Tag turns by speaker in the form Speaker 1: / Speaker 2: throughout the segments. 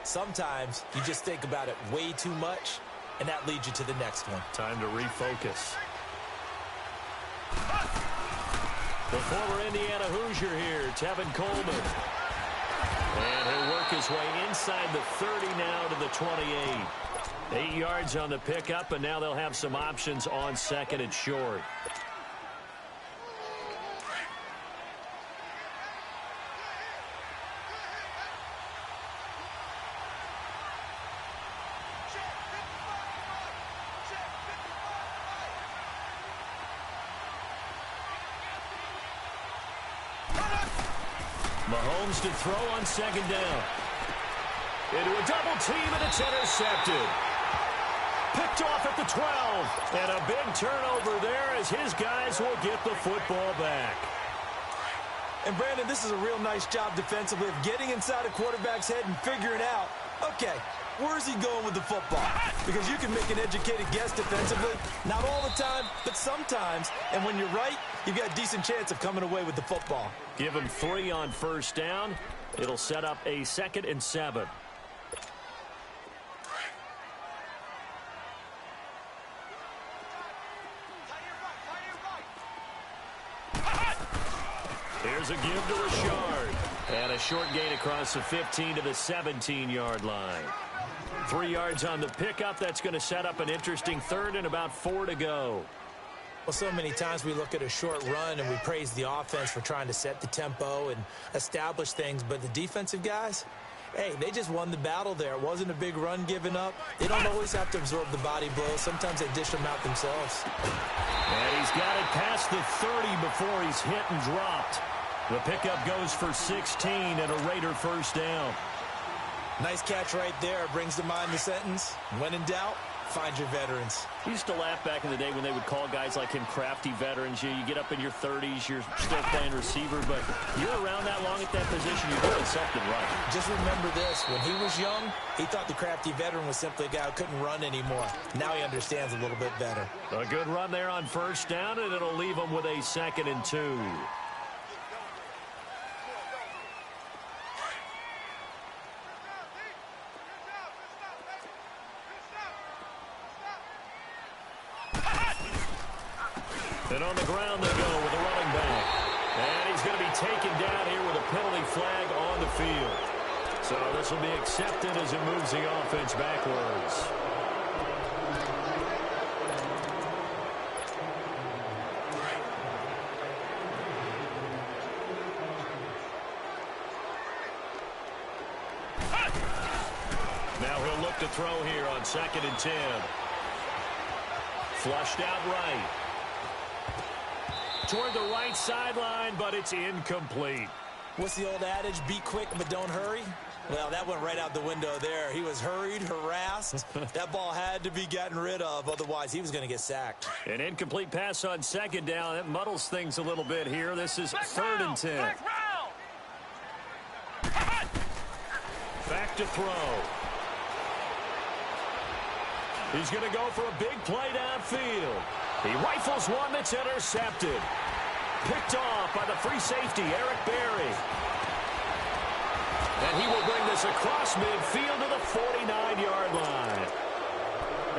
Speaker 1: Sometimes you just think about it way too much, and that leads you to the next one.
Speaker 2: Time to refocus. The former Indiana Hoosier here, Tevin Coleman. And he'll work his way inside the 30 now to the 28. 8 yards on the pickup, and now they'll have some options on second and short. Mahomes to throw on second down. Into a double team, and it's intercepted. Picked off at the 12. And a big turnover there as his guys will get the football back.
Speaker 1: And, Brandon, this is a real nice job defensively of getting inside a quarterback's head and figuring out, okay, where's he going with the football? Because you can make an educated guess defensively. Not all the time, but sometimes. And when you're right, you've got a decent chance of coming away with the football.
Speaker 2: Give him 3 on first down. It'll set up a 2nd and 7. Here's a give to Richard. And a short gain across the 15 to the 17-yard line. 3 yards on the pickup. That's going to set up an interesting 3rd and about 4 to go.
Speaker 1: Well, so many times we look at a short run and we praise the offense for trying to set the tempo and establish things. But the defensive guys, hey, they just won the battle there. It wasn't a big run given up. They don't always have to absorb the body blows. Sometimes they dish them out themselves.
Speaker 2: And he's got it past the 30 before he's hit and dropped. The pickup goes for 16 and a Raider first down.
Speaker 1: Nice catch right there. Brings to mind the sentence, when in doubt, find your veterans.
Speaker 2: I used to laugh back in the day when they would call guys like him crafty veterans. You get up in your 30s, you're still playing receiver, but you're around that long at that position, you're doing something right.
Speaker 1: Just remember this. When he was young, he thought the crafty veteran was simply a guy who couldn't run anymore. Now he understands a little bit better.
Speaker 2: A good run there on first down, and it'll leave him with a 2nd and 2. And on the ground they go with a running back. And he's going to be taken down here with a penalty flag on the field. So this will be accepted as it moves the offense backwards. Now he'll look to throw here on 2nd and 10. Flushed out right. Toward the right sideline, but it's incomplete.
Speaker 1: What's the old adage? Be quick, but don't hurry. Well, that went right out the window there. He was hurried, harassed. That ball had to be gotten rid of. Otherwise, he was going to get sacked.
Speaker 2: An incomplete pass on second down. It muddles things a little bit here. This is 3rd and 10. Back to throw. He's going to go for a big play downfield. He rifles one that's intercepted. Picked off by the free safety, Eric Berry. And he will bring this across midfield to the 49-yard line.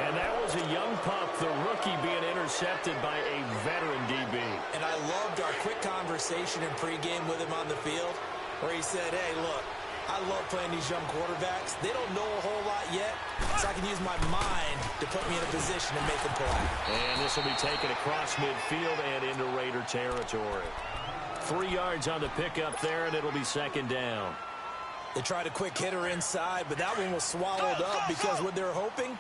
Speaker 2: And that was a young pup, the rookie being intercepted by a veteran DB.
Speaker 1: And I loved our quick conversation in pregame with him on the field where he said, hey, look, I love playing these young quarterbacks. They don't know a whole lot yet, so I can use my mind to put me in a position to make a play.
Speaker 2: And this will be taken across midfield and into Raider territory. 3 yards on the pickup there, and it'll be 2nd down.
Speaker 1: They tried a quick hitter inside, but that one was swallowed up because what they're hoping,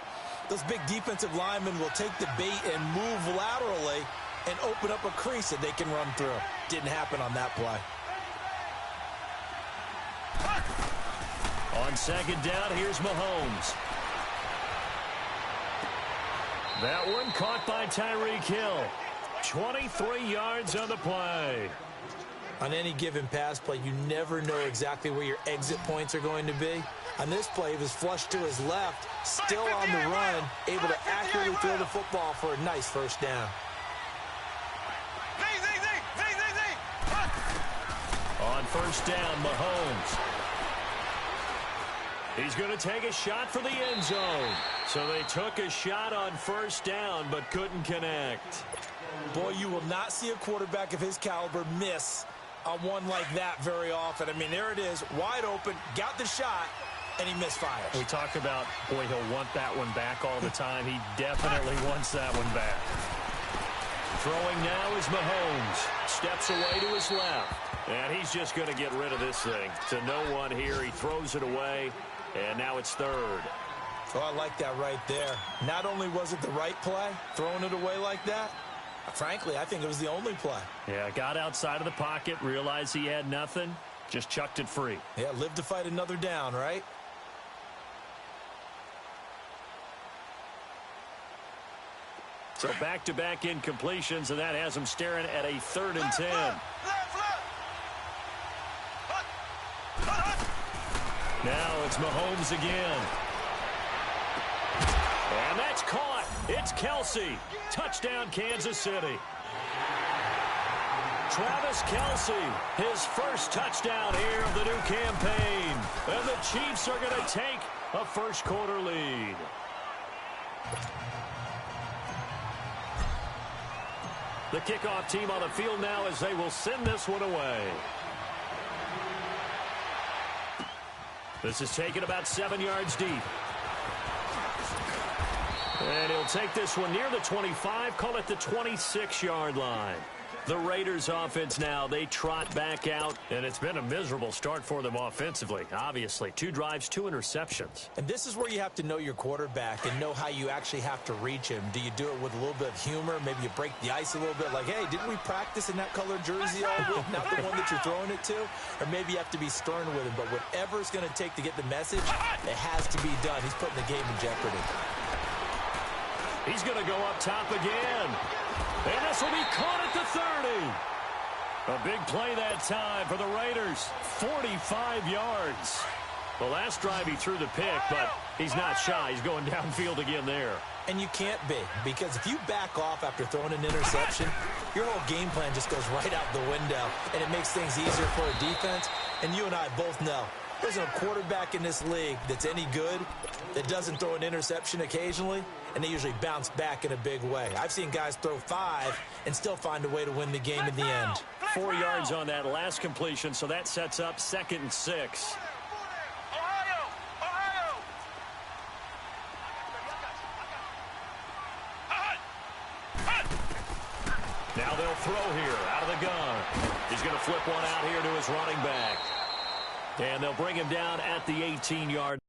Speaker 1: those big defensive linemen will take the bait and move laterally and open up a crease that they can run through. Didn't happen on that play.
Speaker 2: On 2nd down, here's Mahomes. That one caught by Tyreek Hill. 23 yards on the play.
Speaker 1: On any given pass play, you never know exactly where your exit points are going to be. On this play, he was flushed to his left, still on the run, able to accurately throw the football for a nice first down. On
Speaker 2: first down, Mahomes. He's going to take a shot for the end zone. So they took a shot on first down but couldn't connect.
Speaker 1: Boy, you will not see a quarterback of his caliber miss on one like that very often. I mean, there it is, wide open, got the shot, and he misfires.
Speaker 2: We talk about, boy, he'll want that one back all the time. He definitely wants that one back. Throwing now is Mahomes. Steps away to his left. And he's just going to get rid of this thing. To no one here. He throws it away. And now it's third.
Speaker 1: Oh, I like that right there. Not only was it the right play, throwing it away like that, frankly, I think it was the only play.
Speaker 2: Yeah, got outside of the pocket, realized he had nothing, just chucked it free.
Speaker 1: Yeah, live to fight another down, right?
Speaker 2: So back-to-back incompletions, and that has him staring at a 3rd and 10. Now it's Mahomes again. And that's caught. It's Kelsey. Touchdown, Kansas City. Travis Kelsey, his first touchdown here of the new campaign. And the Chiefs are going to take a first-quarter lead. The kickoff team on the field now as they will send this one away. This is taken about 7 yards deep. And he'll take this one near the 25, call it the 26-yard line. The Raiders offense now, they trot back out, and it's been a miserable start for them offensively, obviously. 2 drives, 2 interceptions.
Speaker 1: And this is where you have to know your quarterback and know how you actually have to reach him. Do you do it with a little bit of humor? Maybe you break the ice a little bit, like, hey, didn't we practice in that colored jersey all week, not the one that you're throwing it to? Or maybe you have to be stern with him, but whatever it's going to take to get the message, it has to be done. He's putting the game in jeopardy.
Speaker 2: He's going to go up top again. And this will be caught at the 30. A big play that time for the Raiders. 45 yards. The last drive he threw the pick, but he's not shy. He's going downfield again there.
Speaker 1: And you can't be, because if you back off after throwing an interception, your whole game plan just goes right out the window, and it makes things easier for a defense. And you and I both know there's no quarterback in this league that's any good that doesn't throw an interception occasionally, and they usually bounce back in a big way. I've seen guys throw 5 and still find a way to win the game in the end.
Speaker 2: 4 yards on that last completion, so that sets up 2nd and 6. Now they'll throw here out of the gun. He's going to flip one out here to his running back. And they'll bring him down at the 18-yard.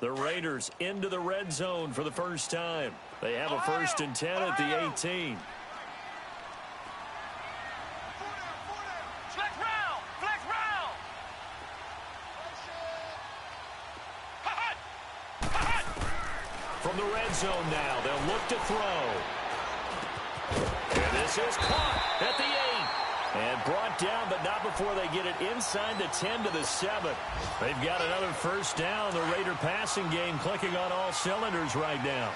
Speaker 2: The Raiders into the red zone for the first time. They have a 1st and 10 at the 18. From the red zone now, they'll look to throw. And this is caught at the 8. And brought down, but not before they get it inside the 10 to the 7. They've got another first down. The Raider passing game clicking on all cylinders right now.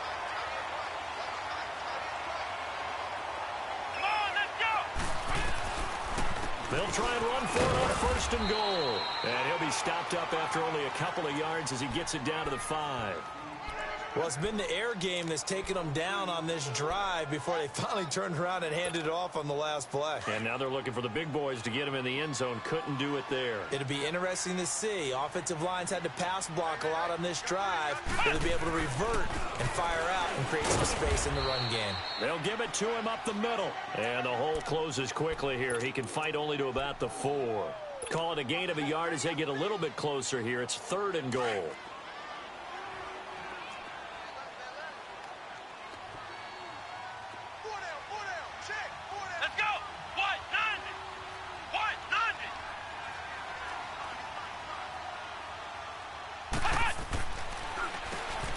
Speaker 3: Come on, let's go!
Speaker 2: They'll try and run for it on 1st and goal. And he'll be stopped up after only a couple of yards as he gets it down to the 5.
Speaker 1: Well, it's been the air game that's taken them down on this drive before they finally turned around and handed it off on the last play.
Speaker 2: And now they're looking for the big boys to get him in the end zone. Couldn't do it there.
Speaker 1: It'll be interesting to see. Offensive lines had to pass block a lot on this drive. They'll be able to revert and fire out and create some space in the run game.
Speaker 2: They'll give it to him up the middle. And the hole closes quickly here. He can fight only to about the 4. Call it a gain of a yard as they get a little bit closer here. It's 3rd and goal.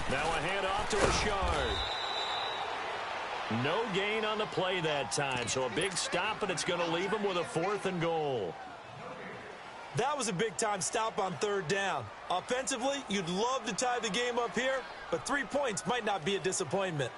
Speaker 2: Now a handoff to Richard. No gain on the play that time, so a big stop, and it's going to leave him with a 4th and goal.
Speaker 1: That was a big-time stop on 3rd down. Offensively, you'd love to tie the game up here, but 3 points might not be a disappointment.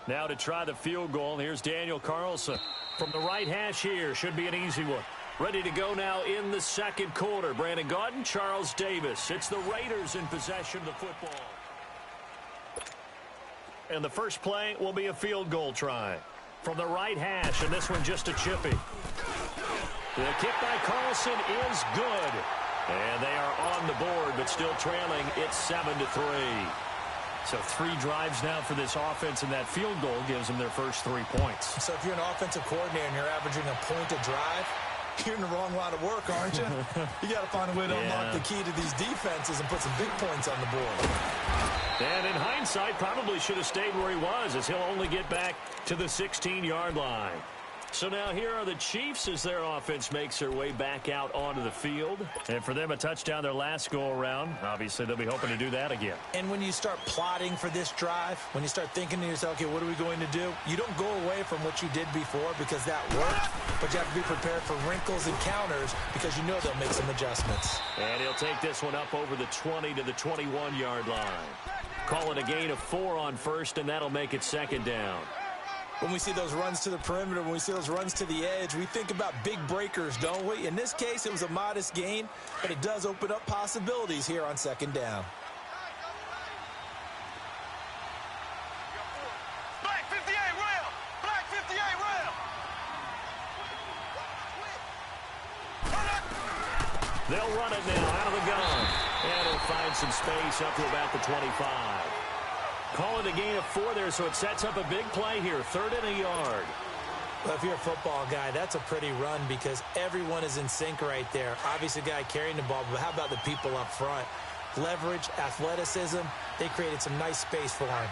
Speaker 2: Now to try the field goal, here's Daniel Carlson. From the right hash here, should be an easy one. Ready to go now in the 2nd quarter. Brandon Gaudin, Charles Davis. It's the Raiders in possession of the football. And the first play will be a field goal try. From the right hash, and this one just a chippy. The kick by Carlson is good. And they are on the board, but still trailing. It's 7-3. So 3 drives now for this offense, and that field goal gives them their first 3 points.
Speaker 1: So if you're an offensive coordinator and you're averaging a point a drive, you're in the wrong line of work, aren't you? You got to find a way to unlock the key to these defenses and put some big points on the board.
Speaker 2: And in hindsight, probably should have stayed where he was, as he'll only get back to the 16-yard line. So now here are the Chiefs as their offense makes their way back out onto the field. And for them, a touchdown their last go-around. Obviously, they'll be hoping to do that again.
Speaker 1: And when you start plotting for this drive, when you start thinking to yourself, okay, what are we going to do? You don't go away from what you did before because that worked, but you have to be prepared for wrinkles and counters because you know they'll make some adjustments.
Speaker 2: And he'll take this one up over the 20 to the 21-yard line. Call it a gain of 4 on 1st, and that'll make it 2nd down.
Speaker 1: When we see those runs to the perimeter, when we see those runs to the edge, we think about big breakers, don't we? In this case, it was a modest gain, but it does open up possibilities here on 2nd down.
Speaker 3: Black 58 rail! Black 58 rail!
Speaker 2: They'll run it now out of the gun. And he'll find some space up to about the 25. Call it a gain of 4 there, so it sets up a big play here. 3rd and a yard.
Speaker 1: Well, if you're a football guy, that's a pretty run because everyone is in sync right there. Obviously, the guy carrying the ball, but how about the people up front? Leverage, athleticism, they created some nice space for him.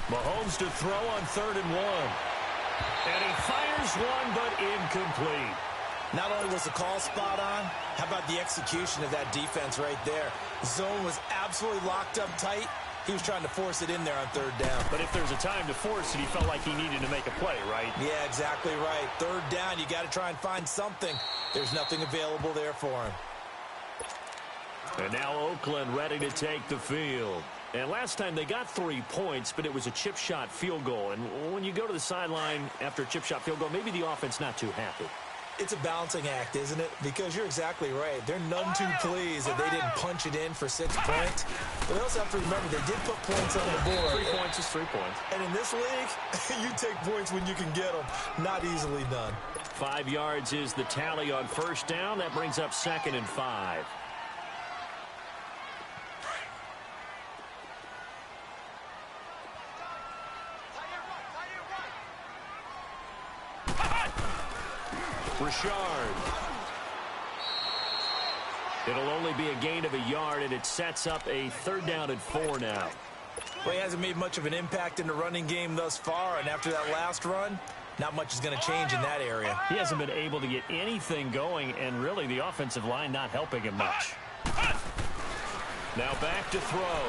Speaker 2: Mahomes to throw on 3rd and 1. And he fires one, but incomplete.
Speaker 1: Not only was the call spot on, how about the execution of that defense right there? The zone was absolutely locked up tight. He was trying to force it in there on 3rd down.
Speaker 2: But if there's a time to force it, he felt like he needed to make a play, right?
Speaker 1: Yeah, exactly right. 3rd down, you got to try and find something. There's nothing available there for him.
Speaker 2: And now Oakland ready to take the field. And last time they got 3 points, but it was a chip shot field goal. And when you go to the sideline after a chip shot field goal, maybe the offense not too happy.
Speaker 1: It's a balancing act, isn't it? Because you're exactly right. They're none too pleased that they didn't punch it in for 6 points. But they also have to remember they did put points on the board.
Speaker 2: 3 points is 3 points.
Speaker 1: And in this league, you take points when you can get them. Not easily done.
Speaker 2: 5 yards is the tally on 1st down. That brings up 2nd and 5. Richard. It'll only be a gain of a yard, and it sets up a 3rd down and 4 now.
Speaker 1: Well, he hasn't made much of an impact in the running game thus far, and after that last run, not much is going to change in that area.
Speaker 2: He hasn't been able to get anything going, and really the offensive line not helping him much. Now back to throw.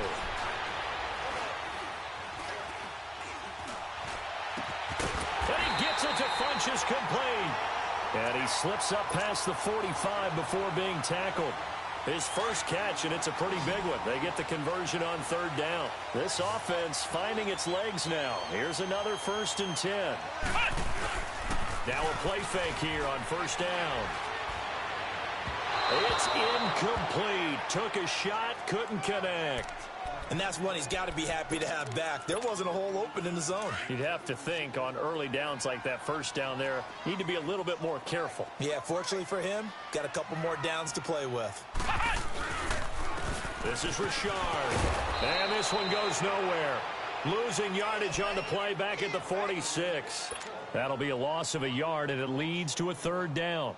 Speaker 2: And he gets it to Funchess complete. And he slips up past the 45 before being tackled. His first catch, and it's a pretty big one. They get the conversion on third down. This offense finding its legs now. Here's another 1st and 10. Now a play fake here on first down. It's incomplete. Took a shot, couldn't connect.
Speaker 1: And that's one he's got to be happy to have back. There wasn't a hole open in the zone.
Speaker 2: You'd have to think on early downs like that first down there, need to be a little bit more careful.
Speaker 1: Yeah, fortunately for him, got a couple more downs to play with.
Speaker 2: This is Richard. And this one goes nowhere. Losing yardage on the play back at the 46. That'll be a loss of a yard, and it leads to a 3rd down.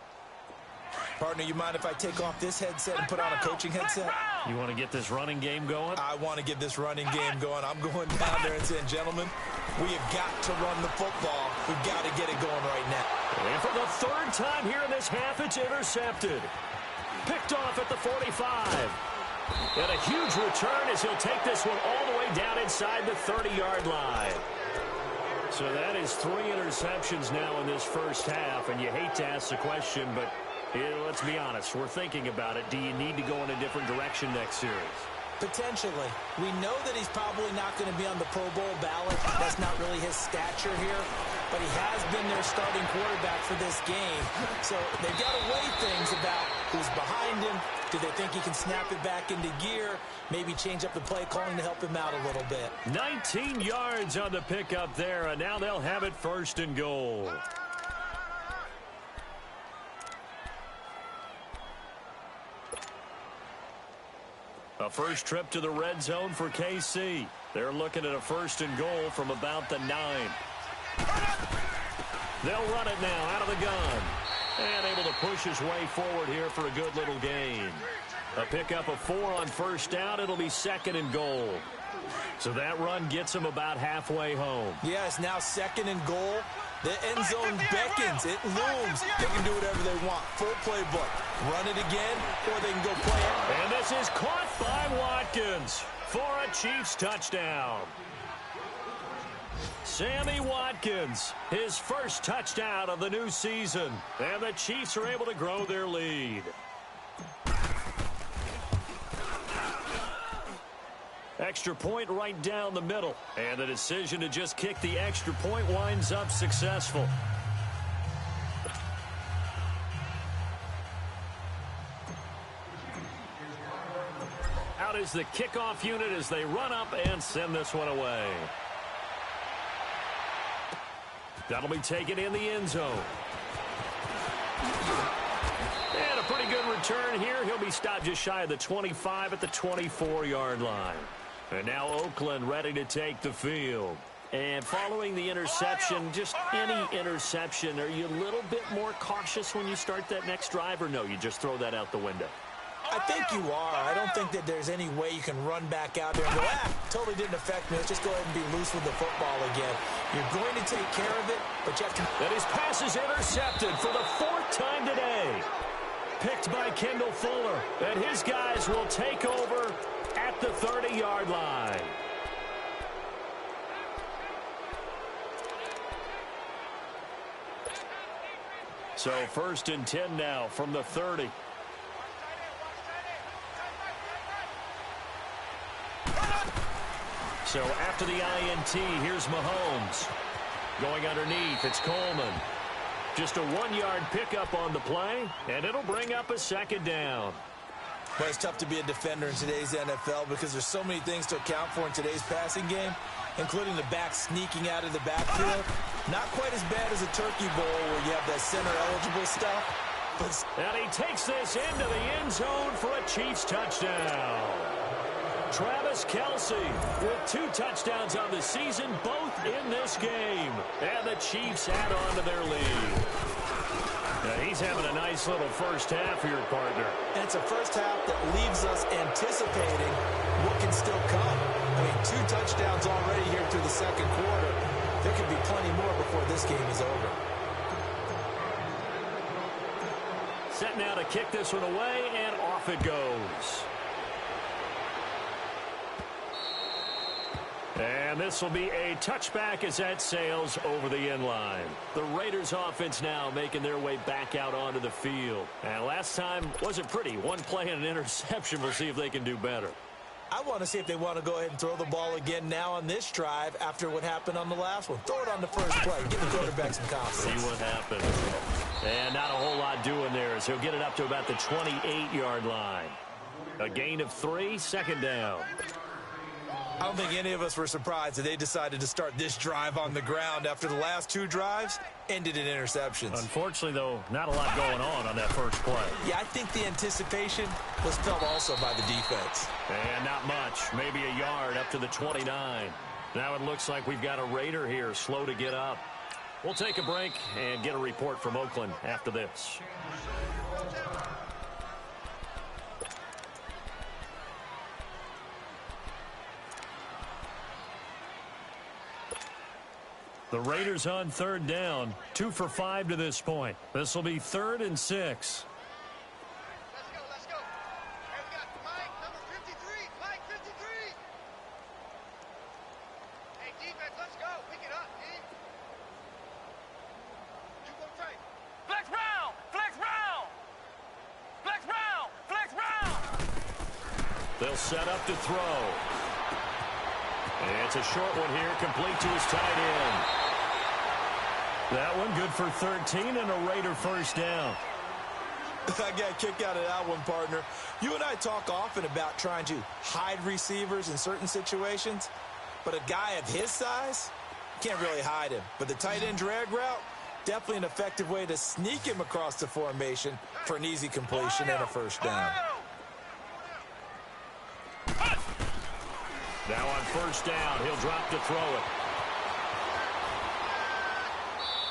Speaker 1: Partner, you mind if I take off this headset and put on a coaching headset?
Speaker 2: You want to get this running game going?
Speaker 1: I want to get this running game going. I'm going down there and saying, gentlemen, we have got to run the football. We've got to get it going right now.
Speaker 2: And for the 3rd time here in this half, it's intercepted. Picked off at the 45. And a huge return as he'll take this one all the way down inside the 30-yard line. So that is 3 interceptions now in this first half, and you hate to ask the question, but let's be honest, we're thinking about it. Do you need to go in a different direction next series?
Speaker 1: Potentially. We know that he's probably not going to be on the Pro Bowl ballot. That's not really his stature here, but he has been their starting quarterback for this game. So they've got to weigh things about who's behind him. Do they think he can snap it back into gear? Maybe change up the play calling to help him out a little bit.
Speaker 2: 19 yards on the pickup there, and now they'll have it 1st and goal. A first trip to the red zone for KC. They're looking at a 1st and goal from about the 9. They'll run it now out of the gun. And able to push his way forward here for a good little gain. A pickup of 4 on 1st down. It'll be 2nd and goal. So that run gets him about halfway home.
Speaker 1: Yeah, it's now 2nd and goal. The end zone beckons. It looms. They can do whatever they want. Full playbook. Run it again, or they can go play it.
Speaker 2: And this is caught by Watkins for a Chiefs touchdown. Sammy Watkins, his first touchdown of the new season. And the Chiefs are able to grow their lead. Extra point right down the middle. And the decision to just kick the extra point winds up successful. Out is the kickoff unit as they run up and send this one away. That'll be taken in the end zone. And a pretty good return here. He'll be stopped just shy of the 25 at the 24-yard line. And now Oakland ready to take the field. And following the interception, just any interception, are you a little bit more cautious when you start that next drive, or no, you just throw that out the window?
Speaker 1: I think you are. I don't think that there's any way you can run back out there and go, totally didn't affect me. Let's just go ahead and be loose with the football again. You're going to take care of it, but you have to...
Speaker 2: And his pass is intercepted for the 4th time today. Picked by Kendall Fuller. And his guys will take over at the 30-yard line. So 1st and 10 now from the 30. So after the INT, here's Mahomes. Going underneath, it's Coleman. Just a 1-yard pickup on the play, and it'll bring up a 2nd down.
Speaker 1: But it's tough to be a defender in today's NFL because there's so many things to account for in today's passing game, including the back sneaking out of the backfield. Not quite as bad as a turkey bowl where you have that center-eligible stuff. But...
Speaker 2: And he takes this into the end zone for a Chiefs touchdown. Travis Kelce with 2 touchdowns on the season, both in this game. And the Chiefs add on to their lead. Now he's having a nice little first half here, partner.
Speaker 1: And it's a first half that leaves us anticipating what can still come. I mean, 2 touchdowns already here through the 2nd quarter. There could be plenty more before this game is over.
Speaker 2: Set now to kick this one away, and off it goes. And this will be a touchback as that sails over the end line. The Raiders offense now making their way back out onto the field. And last time wasn't pretty. One play and an interception. We'll see if they can do better.
Speaker 1: I want to see if they want to go ahead and throw the ball again now on this drive after what happened on the last one. Throw it on the first play. Give the quarterback some confidence.
Speaker 2: See what happens. And not a whole lot doing there as he'll get it up to about the 28-yard line. A gain of 3, second down.
Speaker 1: I don't think any of us were surprised that they decided to start this drive on the ground after the last 2 drives ended in interceptions.
Speaker 2: Unfortunately, though, not a lot going on that first play.
Speaker 1: Yeah, I think the anticipation was felt also by the defense.
Speaker 2: And not much, maybe a yard up to the 29. Now it looks like we've got a Raider here, slow to get up. We'll take a break and get a report from Oakland after this. The Raiders on third down, 2 for 5 to this point. This will be 3rd and 6.
Speaker 3: Let's go. Hey, we got Mike, number 53. Mike, 53. Hey, defense, let's go. Pick it up, team. You go tight. Flex round. Flex round. Flex round. Flex round.
Speaker 2: They'll set up to throw. And it's a short one here, complete to his tight end. That one good for 13 and a Raider first down.
Speaker 1: I got a kick out of that one, partner. You and I talk often about trying to hide receivers in certain situations, but a guy of his size, can't really hide him. But the tight end drag route, definitely an effective way to sneak him across the formation for an easy completion and a first down.
Speaker 2: Now on first down, he'll drop to throw it.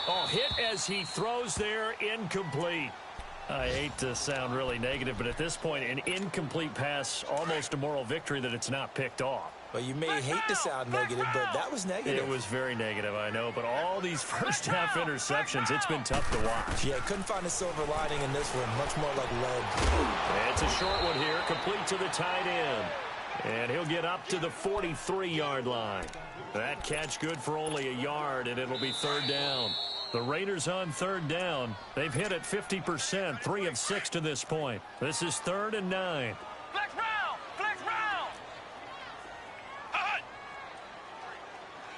Speaker 2: Oh, hit as he throws there, incomplete. I hate to sound really negative, but at this point, an incomplete pass, almost a moral victory that it's not picked off.
Speaker 1: Well, you may hate to sound negative, but that was negative.
Speaker 2: It was very negative, I know, but all these first-half interceptions, it's been tough to watch.
Speaker 1: Yeah, couldn't find a silver lining in this one, much more like lead.
Speaker 2: It's a short one here, complete to the tight end. And he'll get up to the 43-yard line. That catch good for only a yard, and it'll be third down. The Raiders on third down. They've hit it 50%, 3 of 6 to this point. This is 3rd and 9.
Speaker 3: Flex round. Flex round.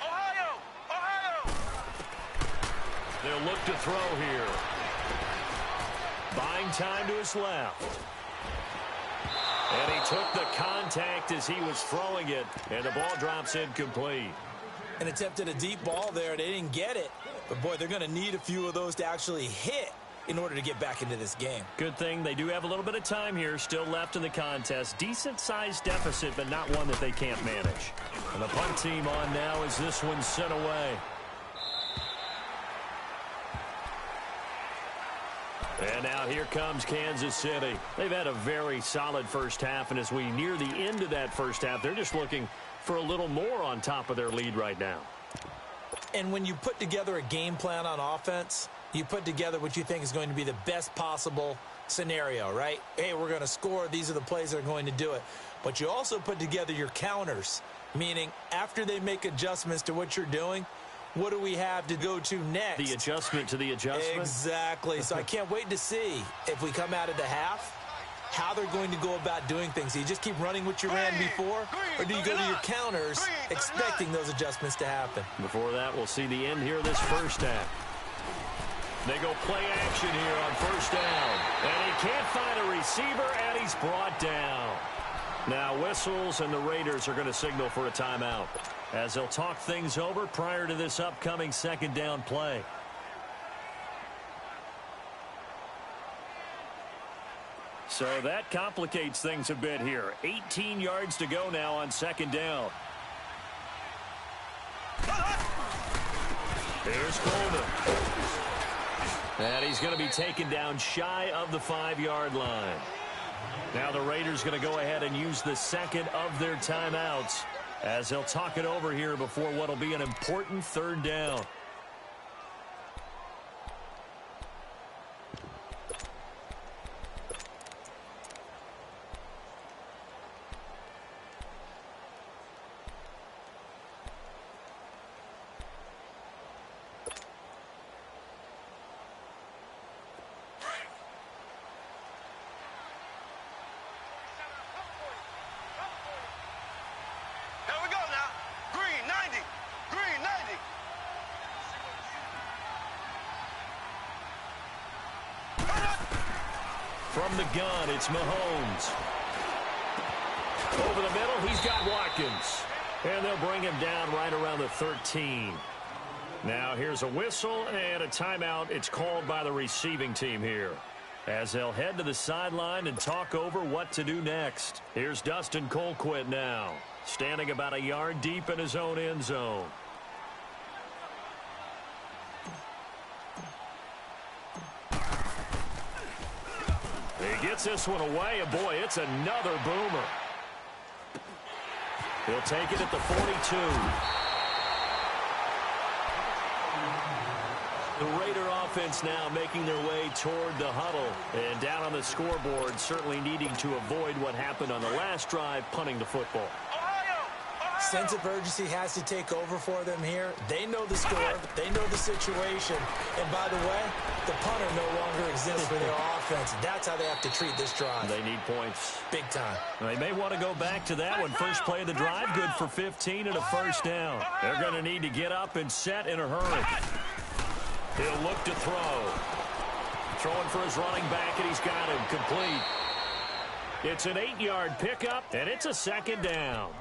Speaker 3: Ohio.
Speaker 2: They'll look to throw here. Buying time to his left. And he took the contact as he was throwing it, and the ball drops incomplete.
Speaker 1: And attempted a deep ball there. They didn't get it. But, boy, they're going to need a few of those to actually hit in order to get back into this game.
Speaker 2: Good thing they do have a little bit of time here still left in the contest. Decent-sized deficit, but not one that they can't manage. And the punt team on now as this one's sent away. And now here comes Kansas City. They've had a very solid first half, and as we near the end of that first half, they're just looking for a little more on top of their lead right now.
Speaker 1: And when you put together a game plan on offense, you put together what you think is going to be the best possible scenario, right? Hey, we're going to score. These are the plays that are going to do it. But you also put together your counters, meaning after they make adjustments to what you're doing, what do we have to go to next?
Speaker 2: The adjustment to the adjustment?
Speaker 1: Exactly. So I can't wait to see if we come out of the half, how they're going to go about doing things. Do you just keep running what you ran before, or do you go to your counters expecting those adjustments to happen?
Speaker 2: Before that, we'll see the end here of this first half. They go play action here on first down. And he can't find a receiver, and he's brought down. Now whistles, and the Raiders are going to signal for a timeout as they'll talk things over prior to this upcoming second down play. So that complicates things a bit here. 18 yards to go now on second down. Here's Coleman. And he's going to be taken down shy of the 5-yard line. Now the Raiders going to go ahead and use the second of their timeouts as they'll talk it over here before what will be an important third down. From the gun, it's Mahomes. Over the middle, he's got Watkins. And they'll bring him down right around the 13. Now here's a whistle and a timeout. It's called by the receiving team here, as they'll head to the sideline and talk over what to do next. Here's Dustin Colquitt now, standing about a yard deep in his own end zone. He gets this one away, and boy, it's another boomer. He'll take it at the 42. The Raider offense now making their way toward the huddle. And down on the scoreboard, certainly needing to avoid what happened on the last drive, punting the football.
Speaker 1: Sense of urgency has to take over for them here. They know the score. They know the situation. And by the way, the punter no longer exists for their offense. That's how they have to treat this drive.
Speaker 2: They need points.
Speaker 1: Big time.
Speaker 2: They may want to go back to that one. First play of the drive, good for 15 and a first down. They're going to need to get up and set in a hurry. He'll look to throw. Throwing for his running back, and he's got him complete. It's an 8-yard pickup, and it's a second down.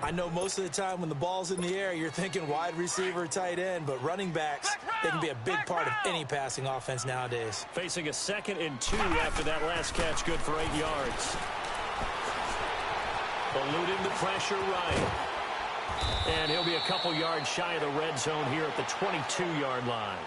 Speaker 1: I know most of the time when the ball's in the air, you're thinking wide receiver, tight end, but running backs, they can be a big part of any passing offense nowadays.
Speaker 2: Facing a 2nd and 2 after that last catch, good for 8 yards. Eluding the pressure right. And he'll be a couple yards shy of the red zone here at the 22-yard line.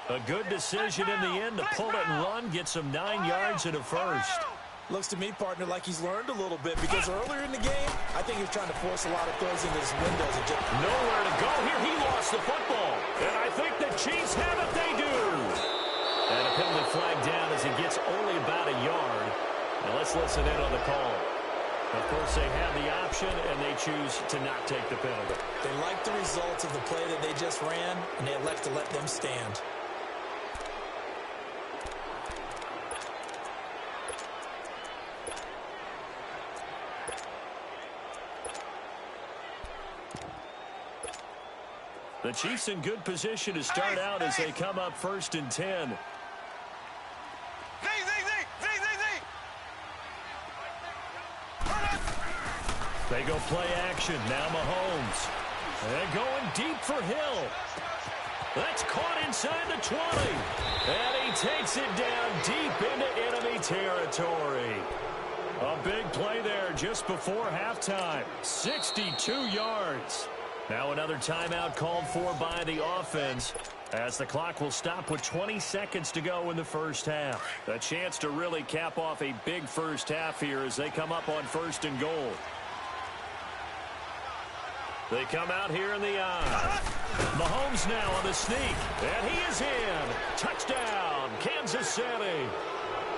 Speaker 2: A good decision in the end to pull it and run, get some 9 yards and a first.
Speaker 1: Looks to me, partner, like he's learned a little bit, because earlier in the game, I think he was trying to force a lot of throws into his windows. And just
Speaker 2: nowhere to go here. He lost the football. And I think the Chiefs have it. They do. And a penalty flag down as he gets only about a yard. Now let's listen in on the call. Of course, they have the option, and they choose to not take the penalty.
Speaker 1: They like the results of the play that they just ran, and they elect to let them stand.
Speaker 2: The Chiefs in good position to start out as they come up 1st and 10. They go play action. Now Mahomes. And going deep for Hill. That's caught inside the 20. And he takes it down deep into enemy territory. A big play there just before halftime. 62 yards. Now another timeout called for by the offense, as the clock will stop with 20 seconds to go in the first half. A chance to really cap off a big first half here as they come up on 1st and goal. They come out here in the eye. Mahomes now on the sneak, and he is in. Touchdown, Kansas City.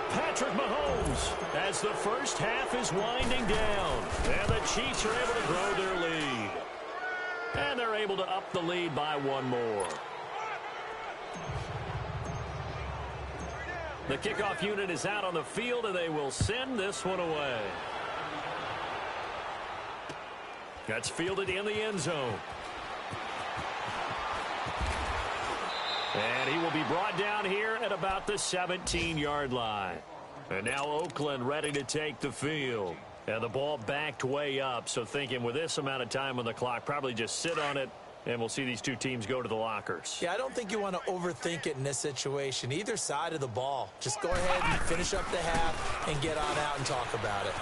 Speaker 2: Patrick Mahomes, as the first half is winding down, and the Chiefs are able to grow their lead. And they're able to up the lead by one more. The kickoff unit is out on the field, and they will send this one away. That's fielded in the end zone. And he will be brought down here at about the 17-yard line. And now Oakland ready to take the field. And the ball backed way up, so thinking with this amount of time on the clock, probably just sit on it, and we'll see these two teams go to the lockers.
Speaker 1: Yeah, I don't think you want to overthink it in this situation. Either side of the ball. Just go ahead and finish up the half and get on out and talk about it.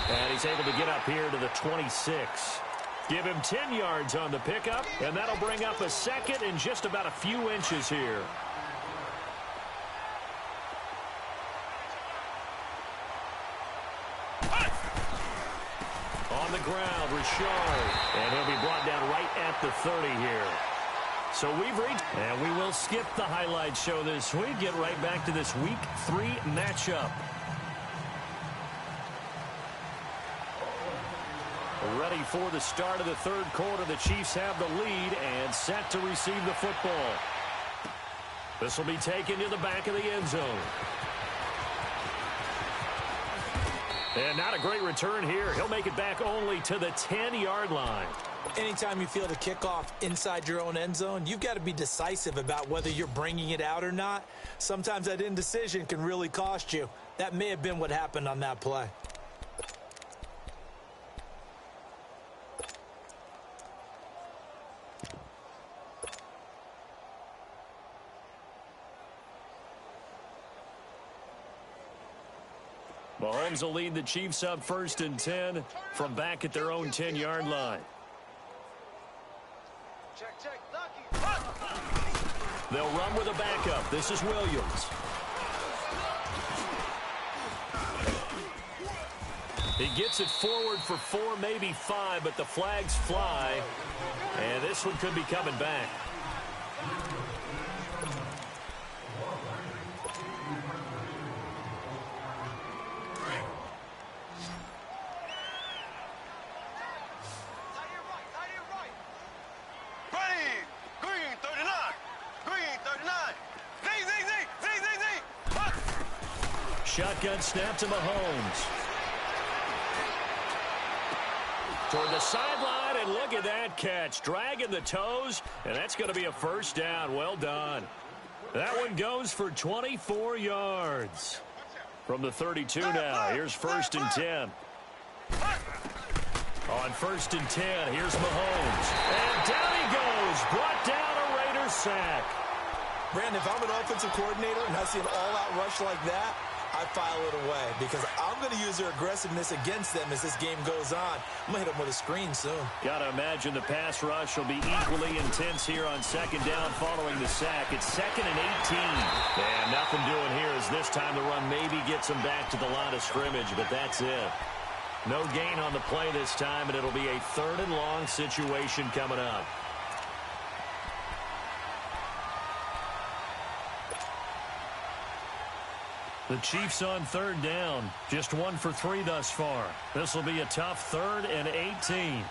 Speaker 2: And he's able to get up here to the 26. Give him 10 yards on the pickup, and that'll bring up a second in just about a few inches here. On the ground, Richard. And he'll be brought down right at the 30 here. So we've reached, and we will skip the highlight show this week. Get right back to this Week 3 matchup. Ready for the start of the third quarter. The Chiefs have the lead and set to receive the football. This will be taken to the back of the end zone. And not a great return here. He'll make it back only to the 10-yard line.
Speaker 1: Anytime you feel the kickoff inside your own end zone, you've got to be decisive about whether you're bringing it out or not. Sometimes that indecision can really cost you. That may have been what happened on that play.
Speaker 2: Mahomes will lead the Chiefs up 1st and 10 from back at their own 10-yard line. They'll run with a backup. This is Williams. He gets it forward for 4, maybe 5, but the flags fly. And this one could be coming back. Shotgun snap to Mahomes. Toward the sideline, and look at that catch. Dragging the toes, and that's going to be a 1st down. Well done. That one goes for 24 yards. From the 32 now, here's 1st and 10. On 1st and 10, here's Mahomes. And down he goes. Brought down a Raiders sack.
Speaker 1: Brandon, if I'm an offensive coordinator and I see an all-out rush like that, I file it away because I'm going to use their aggressiveness against them as this game goes on. I'm going to hit them with a screen soon.
Speaker 2: Got to imagine the pass rush will be equally intense here on 2nd down following the sack. It's 2nd and 18. And nothing doing here as this time the run maybe gets them back to the line of scrimmage, but that's it. No gain on the play this time, and it'll be a 3rd and long situation coming up. The Chiefs on 3rd down. Just 1 for 3 thus far. This will be a tough 3rd and 18.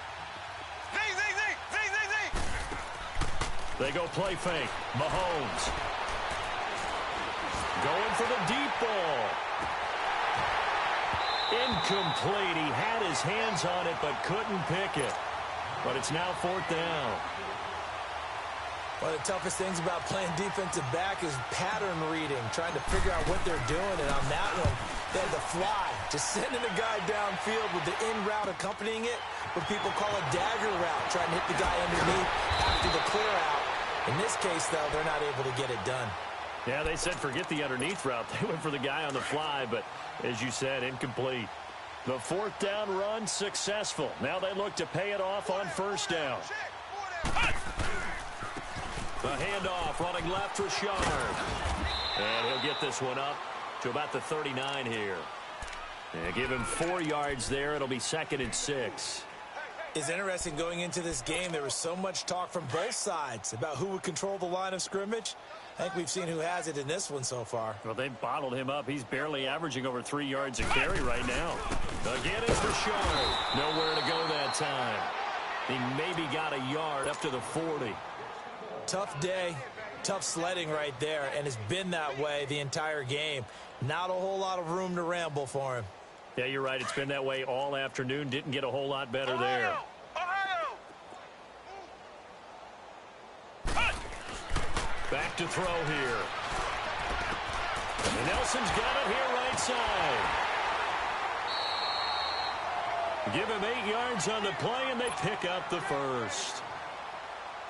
Speaker 2: They go play fake. Mahomes. Going for the deep ball. Incomplete. He had his hands on it but couldn't pick it. But it's now 4th down.
Speaker 1: One of the toughest things about playing defensive back is pattern reading, trying to figure out what they're doing. And on that one, they had to fly, just sending a guy downfield with the in route accompanying it, what people call a dagger route, trying to hit the guy underneath after the clear out. In this case, though, they're not able to get it done.
Speaker 2: Yeah, they said forget the underneath route. They went for the guy on the fly, but as you said, incomplete. The 4th down run successful. Now they look to pay it off on 1st down. The handoff running left for Shard. And he'll get this one up to about the 39 here. And give him 4 yards there. It'll be 2nd and 6.
Speaker 1: It's interesting going into this game. There was so much talk from both sides about who would control the line of scrimmage. I think we've seen who has it in this one so far.
Speaker 2: Well, they've bottled him up. He's barely averaging over 3 yards a carry right now. Again, it's Rashard. Nowhere to go that time. He maybe got a yard up to the 40.
Speaker 1: Tough day, tough sledding right there, and it's been that way the entire game. Not a whole lot of room to ramble for him.
Speaker 2: Yeah, you're right. It's been that way all afternoon. Didn't get a whole lot better there. Back to throw here. And Nelson's got it here right side. Give him 8 yards on the play, and they pick up the 1st.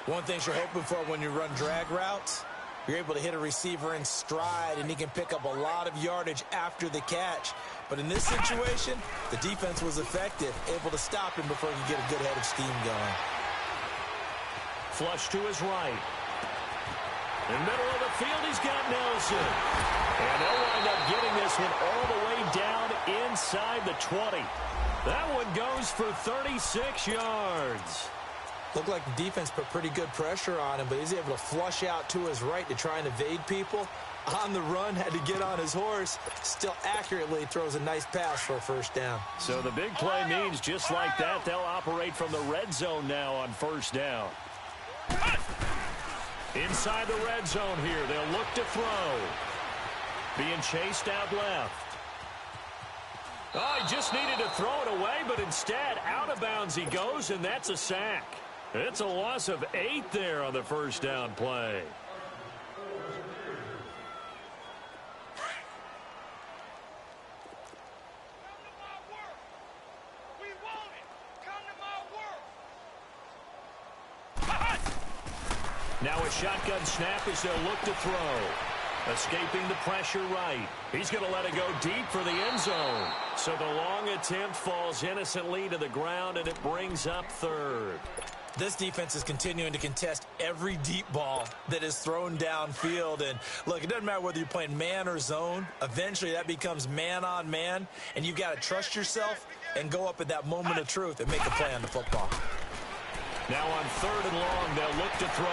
Speaker 1: One thing you're hoping for when you run drag routes, you're able to hit a receiver in stride, and he can pick up a lot of yardage after the catch. But in this situation, the defense was effective, able to stop him before he could get a good head of steam going.
Speaker 2: Flush to his right. In the middle of the field, he's got Nelson. And they'll wind up getting this one all the way down inside the 20. That one goes for 36 yards.
Speaker 1: Looked like the defense put pretty good pressure on him, but he's able to flush out to his right to try and evade people. On the run, had to get on his horse. Still accurately throws a nice pass for a 1st down.
Speaker 2: So the big play means just like that, they'll operate from the red zone now on 1st down. Inside the red zone here, they'll look to throw. Being chased out left. Oh, he just needed to throw it away, but instead, out of bounds he goes, and that's a sack. It's a loss of 8 there on the 1st down play. Now a shotgun snap as they'll look to throw. Escaping the pressure right. He's going to let it go deep for the end zone. So the long attempt falls innocently to the ground, and it brings up third.
Speaker 1: This defense is continuing to contest every deep ball that is thrown downfield. And, look, it doesn't matter whether you're playing man or zone. Eventually, that becomes man-on-man, and you've got to trust yourself and go up at that moment of truth and make a play on the football.
Speaker 2: Now on third and long, they'll look to throw.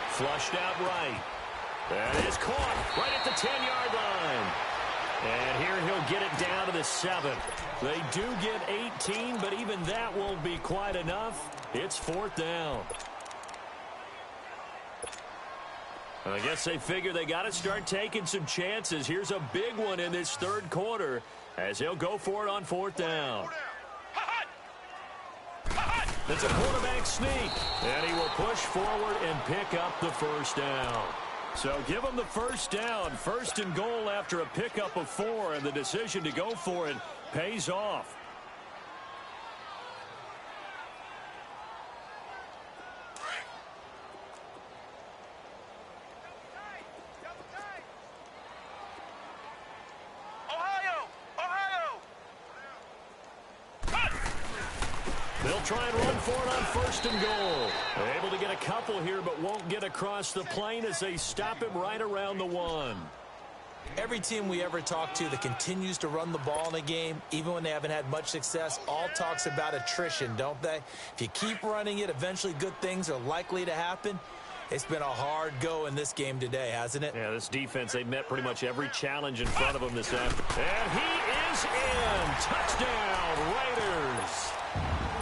Speaker 2: Flushed out right. That is caught right at the 10-yard line. And here he'll get it down to the 7. They do get 18, but even that won't be quite enough. It's fourth down. I guess they figure they got to start taking some chances. Here's a big one in this third quarter as he'll go for it on fourth down. It's a quarterback sneak, and he will push forward and pick up the first down. So give him the first down, first and goal after a pickup of 4, and the decision to go for it pays off. They'll try and run for it on first and goal. They're able to get a couple here, but won't get across the plane as they stop him right around the 1.
Speaker 1: Every team we ever talk to that continues to run the ball in a game, even when they haven't had much success, all talks about attrition, don't they? If you keep running it, eventually good things are likely to happen. It's been a hard go in this game today, hasn't it?
Speaker 2: Yeah, this defense, they've met pretty much every challenge in front of them this afternoon. And he is in. Touchdown, Raiders.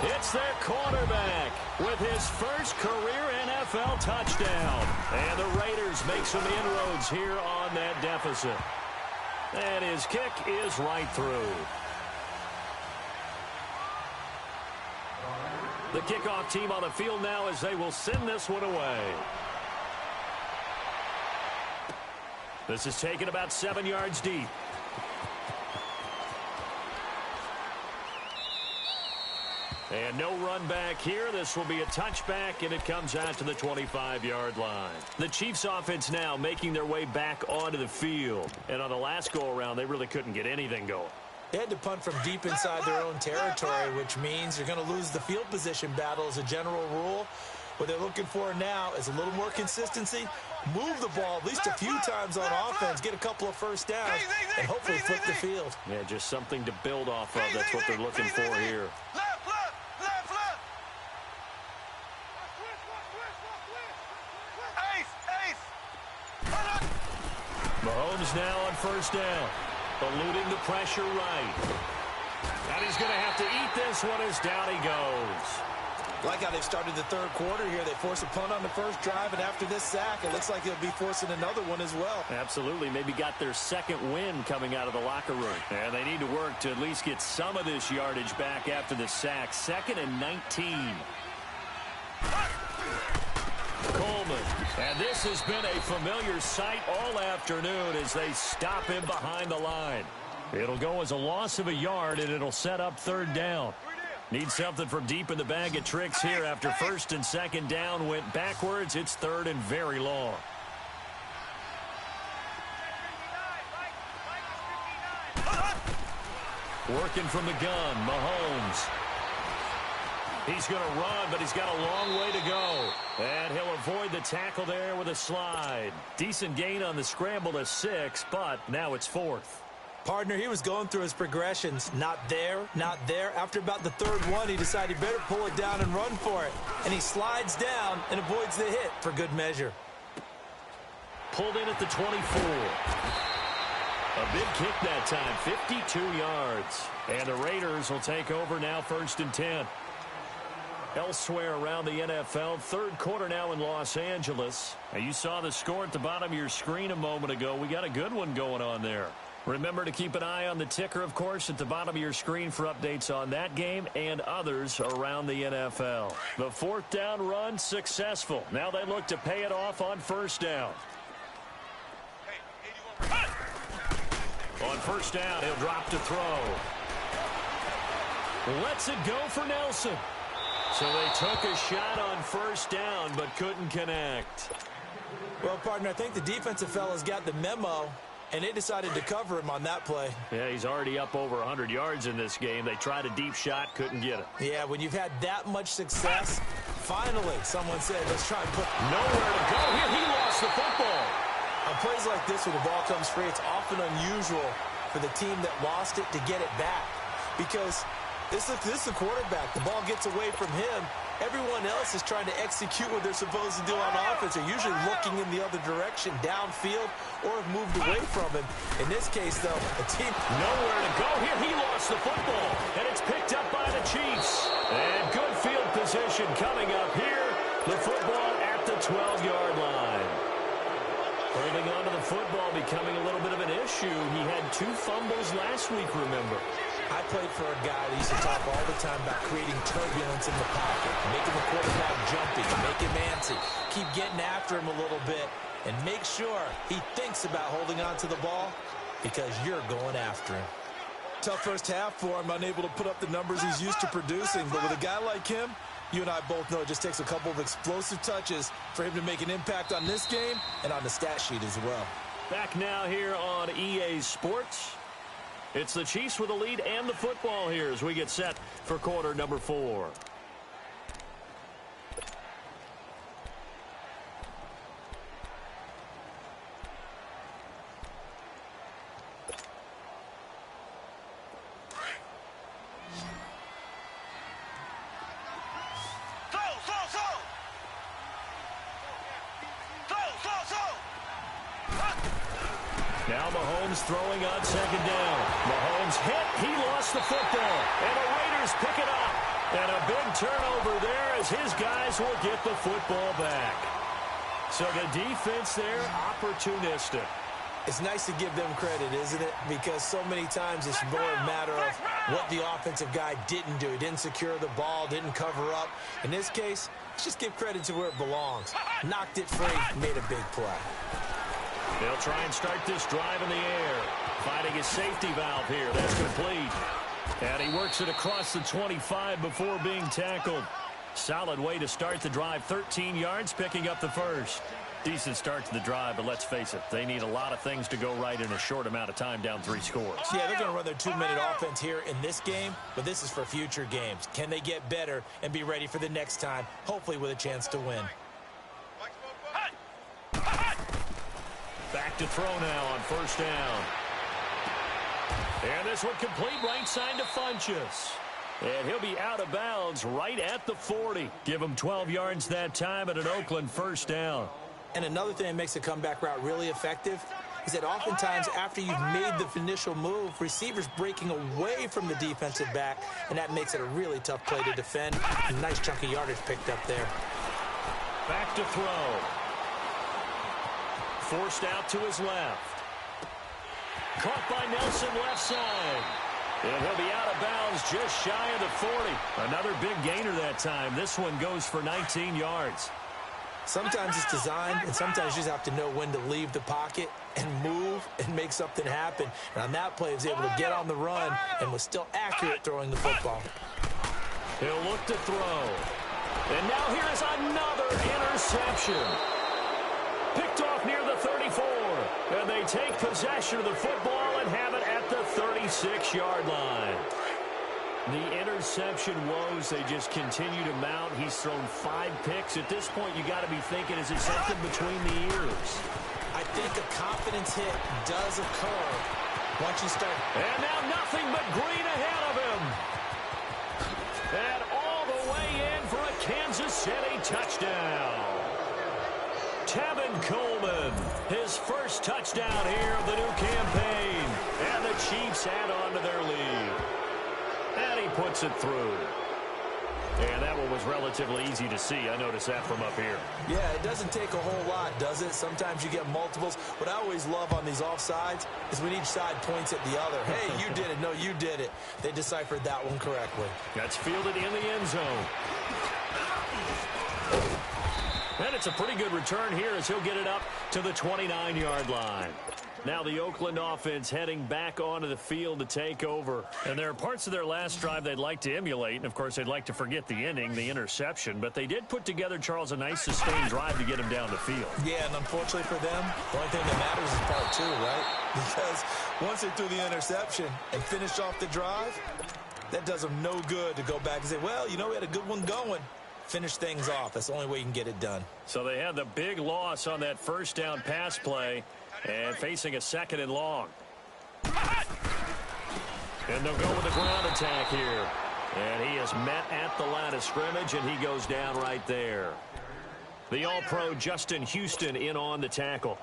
Speaker 2: It's their quarterback with his first career NFL touchdown. And the Raiders make some inroads here on that deficit. And his kick is right through. The kickoff team on the field now as they will send this one away. This is taken about 7 yards deep. And no run back here. This will be a touchback, and it comes out to the 25-yard line. The Chiefs offense now making their way back onto the field. And on the last go-around, they really couldn't get anything going.
Speaker 1: They had to punt from deep inside their own territory, which means you're going to lose the field position battle as a general rule. What they're looking for now is a little more consistency, move the ball at least a few times on offense, get a couple of first downs, and hopefully flip the field.
Speaker 2: Yeah, just something to build off of. That's what they're looking for here. Mahomes now on first down. Eluding the pressure right. And he's going to have to eat this one as down he goes.
Speaker 1: Like how they've started the third quarter here. They force a punt on the first drive, and after this sack, it looks like they'll be forcing another one as well.
Speaker 2: Absolutely. Maybe got their second win coming out of the locker room. And they need to work to at least get some of this yardage back after the sack. 2nd and 19. Coleman. And this has been a familiar sight all afternoon as they stop him behind the line. It'll go as a loss of a yard, and it'll set up third down. Need something from deep in the bag of tricks here after first and second down went backwards. It's third and very long. Working from the gun, Mahomes. He's going to run, but he's got a long way to go. And he'll avoid the tackle there with a slide. Decent gain on the scramble to 6, but now it's 4th.
Speaker 1: Partner, he was going through his progressions. Not there, not there. After about the third one, he decided he better pull it down and run for it. And he slides down and avoids the hit for good measure.
Speaker 2: Pulled in at the 24. A big kick that time, 52 yards. And the Raiders will take over now, 1st and 10. Elsewhere around the NFL, third quarter now in Los Angeles. Now you saw the score at the bottom of your screen a moment ago. We got a good one going on there. Remember to keep an eye on the ticker, of course, at the bottom of your screen for updates on that game and others around the NFL. The fourth down run successful. Now they look to pay it off on first down. On first down, he'll drop to throw. Lets it go for Nelson. So they took a shot on first down, but couldn't connect.
Speaker 1: Well, partner, I think the defensive fellas got the memo, and they decided to cover him on that play.
Speaker 2: Yeah, he's already up over 100 yards in this game. They tried a deep shot, couldn't get it.
Speaker 1: Yeah, when you've had that much success, finally someone said, let's try and put...
Speaker 2: Nowhere to go here. He lost the football.
Speaker 1: On plays like this, when the ball comes free, it's often unusual for the team that lost it to get it back. Because this is a quarterback. The ball gets away from him. Everyone else is trying to execute what they're supposed to do on offense. They're usually looking in the other direction, downfield, or have moved away from him. In this case, though, a team...
Speaker 2: Nowhere to go here. He lost the football, and it's picked up by the Chiefs. And good field position coming up here. The football at the 12-yard line. Holding on to the football becoming a little bit of an issue. He had 2 fumbles last week, remember.
Speaker 1: I played for a guy that used to talk all the time about creating turbulence in the pocket, making the quarterback jumpy, make him antsy, keep getting after him a little bit, and make sure he thinks about holding on to the ball because you're going after him. Tough first half for him, unable to put up the numbers he's used to producing, but with a guy like him, you and I both know it just takes a couple of explosive touches for him to make an impact on this game and on the stat sheet as well.
Speaker 2: Back now here on EA Sports. It's the Chiefs with the lead and the football here as we get set for quarter number 4. Now Mahomes throwing on second down. Mahomes hit. He lost the football. And the Raiders pick it up. And a big turnover there as his guys will get the football back. So the defense there, opportunistic.
Speaker 1: It's nice to give them credit, isn't it? Because so many times it's more a matter of what the offensive guy didn't do. He didn't secure the ball, didn't cover up. In this case, let's just give credit to where it belongs. Knocked it free, made a big play.
Speaker 2: They'll try and start this drive in the air. Finding his safety valve here. That's complete. And he works it across the 25 before being tackled. Solid way to start the drive. 13 yards, picking up the first. Decent start to the drive, but let's face it, they need a lot of things to go right in a short amount of time, down 3 scores.
Speaker 1: Yeah, they're going to run their 2-minute offense here in this game, but this is for future games. Can they get better and be ready for the next time, hopefully with a chance to win?
Speaker 2: Back to throw now on first down. And this one complete, right side to Funchess. And he'll be out of bounds right at the 40. Give him 12 yards that time at an Oakland first down.
Speaker 1: And another thing that makes a comeback route really effective is that oftentimes after you've made the initial move, receivers breaking away from the defensive back, and that makes it a really tough play to defend. A nice chunk of yardage picked up there.
Speaker 2: Back to throw. Forced out to his left. Caught by Nelson left side. And he'll be out of bounds just shy of the 40. Another big gainer that time. This one goes for 19 yards.
Speaker 1: Sometimes it's designed, and sometimes you just have to know when to leave the pocket and move and make something happen. And on that play, he was able to get on the run and was still accurate throwing the football.
Speaker 2: He'll look to throw. And now here is another interception. Picked off near the 34. And they take possession of the football and have it at the 36-yard line. The interception woes, they just continue to mount. He's thrown 5 picks. At this point, you got to be thinking, is it something between the ears?
Speaker 1: I think a confidence hit does occur once you start.
Speaker 2: And now nothing but green ahead of him. And all the way in for a Kansas City touchdown. Tevin Coleman, his first touchdown here of the new campaign. And the Chiefs add on to their lead. And he puts it through. And that one was relatively easy to see. I noticed that from up here.
Speaker 1: Yeah, it doesn't take a whole lot, does it? Sometimes you get multiples. What I always love on these offsides is when each side points at the other. Hey, you did it. No, you did it. They deciphered that one correctly.
Speaker 2: That's fielded in the end zone. And it's a pretty good return here as he'll get it up to the 29-yard line. Now the Oakland offense heading back onto the field to take over. And there are parts of their last drive they'd like to emulate. And, of course, they'd like to forget the inning, the interception. But they did put together, Charles, a nice sustained drive to get him down the field.
Speaker 1: Yeah, and unfortunately for them, the only thing that matters is part two, right? Because once they threw the interception and finished off the drive, that does them no good to go back and say, well, you know, we had a good one going. Finish things off. That's the only way you can get it done.
Speaker 2: So they had the big loss on that first down pass play. And facing a second and long. And they'll go with the ground attack here. And he is met at the line of scrimmage, and he goes down right there. The All-Pro Justin Houston in on the tackle.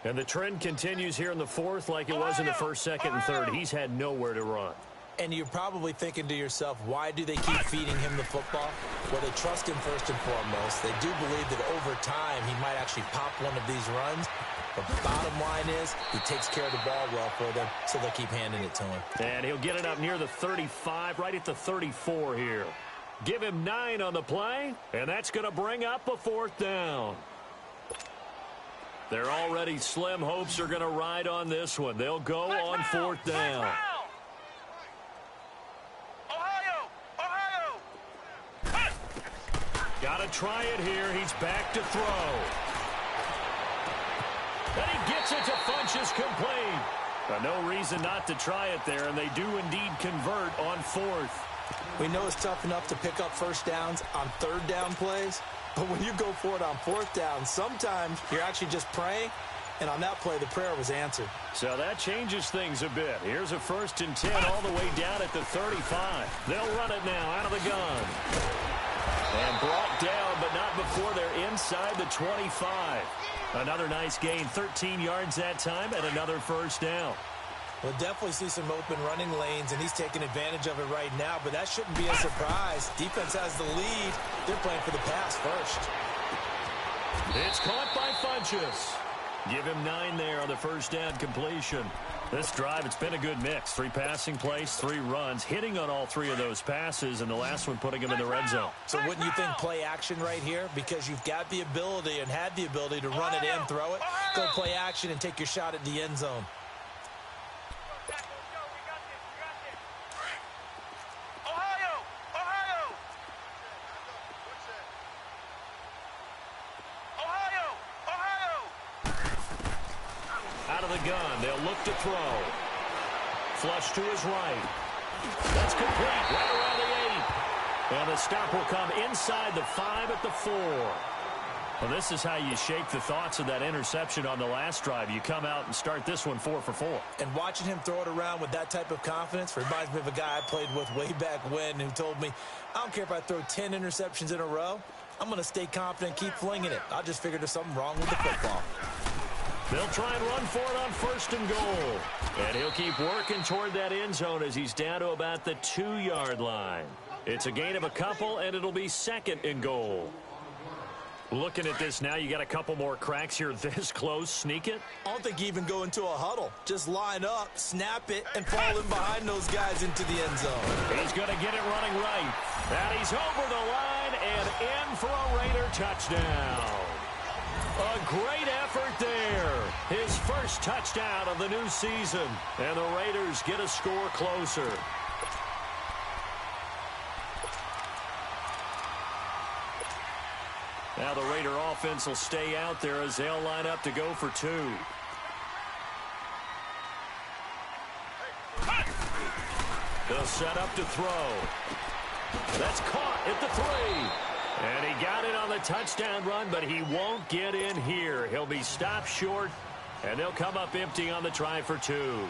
Speaker 2: And the trend continues here in the fourth like it was in the first, second, and third. He's had nowhere to run.
Speaker 1: And you're probably thinking to yourself, why do they keep feeding him the football? Well, they trust him first and foremost. They do believe that over time he might actually pop one of these runs. But the bottom line is he takes care of the ball well for them, so they'll keep handing it to him.
Speaker 2: And he'll get it up near the 35, right at the 34 here. Give him 9 on the play, and that's going to bring up a fourth down. Their already slim hopes are going to ride on this one. They'll go on fourth down. Got to try it here. He's back to throw. And he gets it to Funchess complete. No reason not to try it there, and they do indeed convert on fourth.
Speaker 1: We know it's tough enough to pick up first downs on third down plays, but when you go for it on fourth down, sometimes you're actually just praying, and on that play, the prayer was answered.
Speaker 2: So that changes things a bit. Here's a 1st and 10 all the way down at the 35. They'll run it now out of the gun. And brought down, but not before they're inside the 25. Another nice gain, 13 yards that time, and another first down.
Speaker 1: We'll definitely see some open running lanes, and he's taking advantage of it right now, but that shouldn't be a surprise. Defense has the lead. They're playing for the pass first.
Speaker 2: It's caught by Funchess. Give him 9 there on the first down completion. This drive, it's been a good mix. 3 passing plays, 3 runs, hitting on all 3 of those passes, and the last one putting him in the red zone.
Speaker 1: So wouldn't you think play action right here? Because you've got the ability and had the ability to run it in, throw it, go play action, and take your shot at the end zone.
Speaker 2: Out of the gun, they'll look to throw. Flush to his right. That's complete, right around the 8. And the stop will come inside the 5 at the 4. Well, this is how you shake the thoughts of that interception on the last drive. You come out and start this one 4 for 4.
Speaker 1: And watching him throw it around with that type of confidence reminds me of a guy I played with way back when who told me, I don't care if I throw 10 interceptions in a row. I'm going to stay confident, keep flinging it. I just figured there's something wrong with the football.
Speaker 2: They'll try and run for it on 1st and goal. And he'll keep working toward that end zone as he's down to about the 2-yard line. It's a gain of a couple, and it'll be 2nd and goal. Looking at this now, you got a couple more cracks here this close. Sneak it?
Speaker 1: I don't think you even go into a huddle. Just line up, snap it, and fall in behind those guys into the end zone.
Speaker 2: He's going to get it running right. And he's over the line and in for a Raider touchdown. A great effort there. His first touchdown of the new season. And the Raiders get a score closer. Now the Raider offense will stay out there as they'll line up to go for 2. They'll set up to throw. That's caught at the 3. And he got it on the touchdown run, but he won't get in here. He'll be stopped short, and they'll come up empty on the try for 2.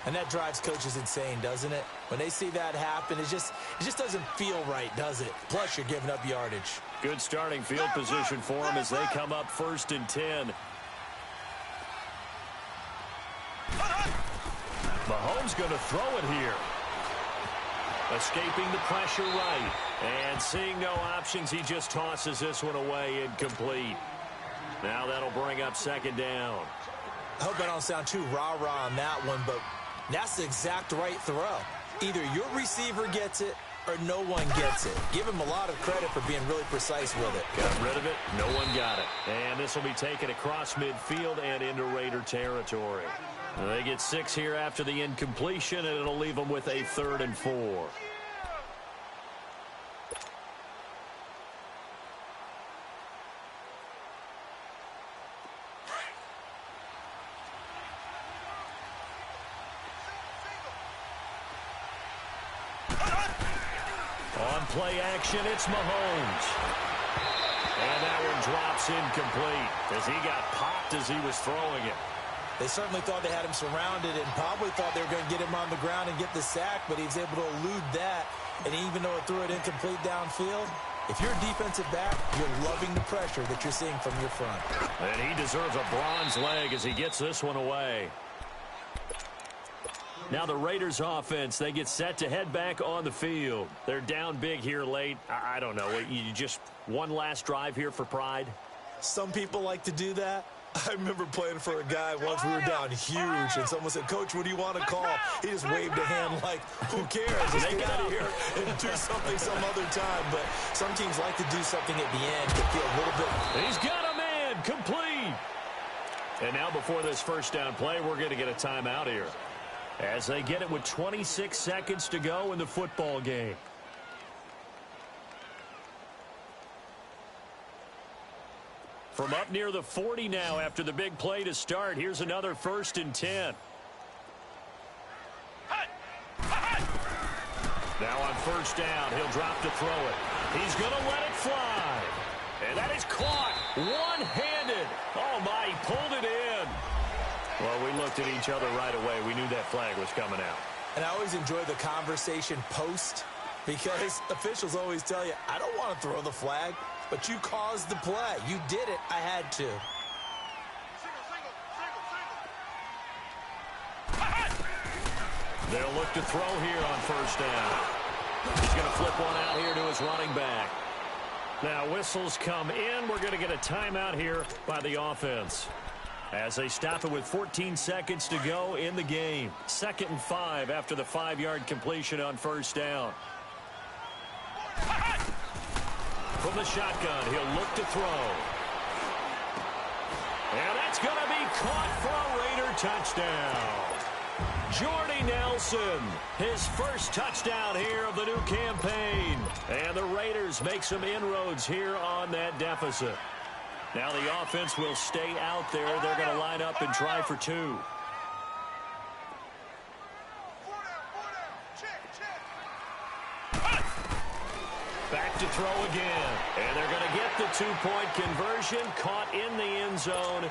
Speaker 1: And that drives coaches insane, doesn't it? When they see that happen, it just doesn't feel right, does it? Plus, you're giving up yardage.
Speaker 2: Good starting field position for them as they come up 1st and 10. Mahomes going to throw it here. Escaping the pressure right. And seeing no options, he just tosses this one away incomplete. Now that'll bring up 2nd down.
Speaker 1: I hope I don't sound too rah-rah on that one, but that's the exact right throw. Either your receiver gets it or no one gets it. Give him a lot of credit for being really precise with it.
Speaker 2: Got rid of it. No one got it. And this will be taken across midfield and into Raider territory. They get 6 here after the incompletion, and it'll leave them with a 3rd and 4. On play action, it's Mahomes. And that one drops incomplete as he got popped as he was throwing it.
Speaker 1: They certainly thought they had him surrounded and probably thought they were going to get him on the ground and get the sack, but he was able to elude that. And even though it threw it incomplete downfield, if you're a defensive back, you're loving the pressure that you're seeing from your front.
Speaker 2: And he deserves a bronze leg as he gets this one away. Now the Raiders offense, they get set to head back on the field. They're down big here late. I don't know. You just one last drive here for pride?
Speaker 1: Some people like to do that. I remember playing for a guy once. We were down huge, and someone said, "Coach, what do you want to call?" He just waved a hand like, who cares? Just get out of here and do something some other time. But some teams like to do something at the end to feel a little bit.
Speaker 2: He's got a man complete. And now before this first down play, we're going to get a timeout here, as they get it with 26 seconds to go in the football game. From up near the 40 now after the big play to start, here's another 1st and 10. Now on 1st down, he'll drop to throw it. He's going to let it fly. And that is caught one-handed. Oh, my, he pulled it in. Well, we looked at each other right away. We knew that flag was coming out.
Speaker 1: And I always enjoy the conversation post, because officials always tell you, I don't want to throw the flag, but you caused the play. You did it. I had to.
Speaker 2: They'll look to throw here on 1st down. He's going to flip one out here to his running back. Now whistles come in. We're going to get a timeout here by the offense, as they stop it with 14 seconds to go in the game. 2nd and 5 after the 5-yard completion on 1st down. From the shotgun, he'll look to throw. And that's going to be caught for a Raider touchdown. Jordy Nelson, his first touchdown here of the new campaign. And the Raiders make some inroads here on that deficit. Now the offense will stay out there. They're going to line up and try for 2. Back to throw again. And they're going to get the 2-point conversion, caught in the end zone.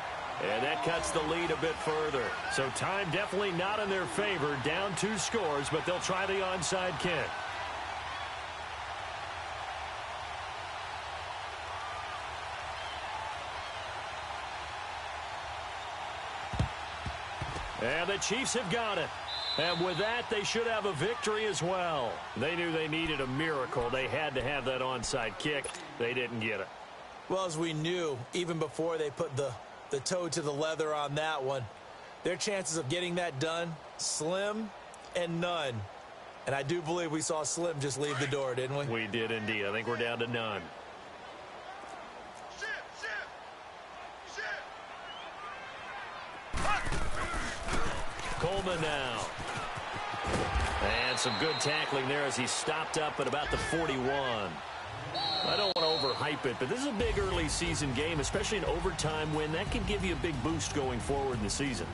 Speaker 2: And that cuts the lead a bit further. So time definitely not in their favor. Down 2 scores, but they'll try the onside kick. And the Chiefs have got it. And with that, they should have a victory as well. They knew they needed a miracle. They had to have that onside kick. They didn't get it.
Speaker 1: Well, as we knew, even before they put the toe to the leather on that one, their chances of getting that done, slim and none. And I do believe we saw Slim just leave the door, didn't we?
Speaker 2: We did indeed. I think we're down to none. Coleman now. And some good tackling there as he stopped up at about the 41. I don't want to overhype it, but this is a big early season game, especially an overtime win. That can give you a big boost going forward in the season.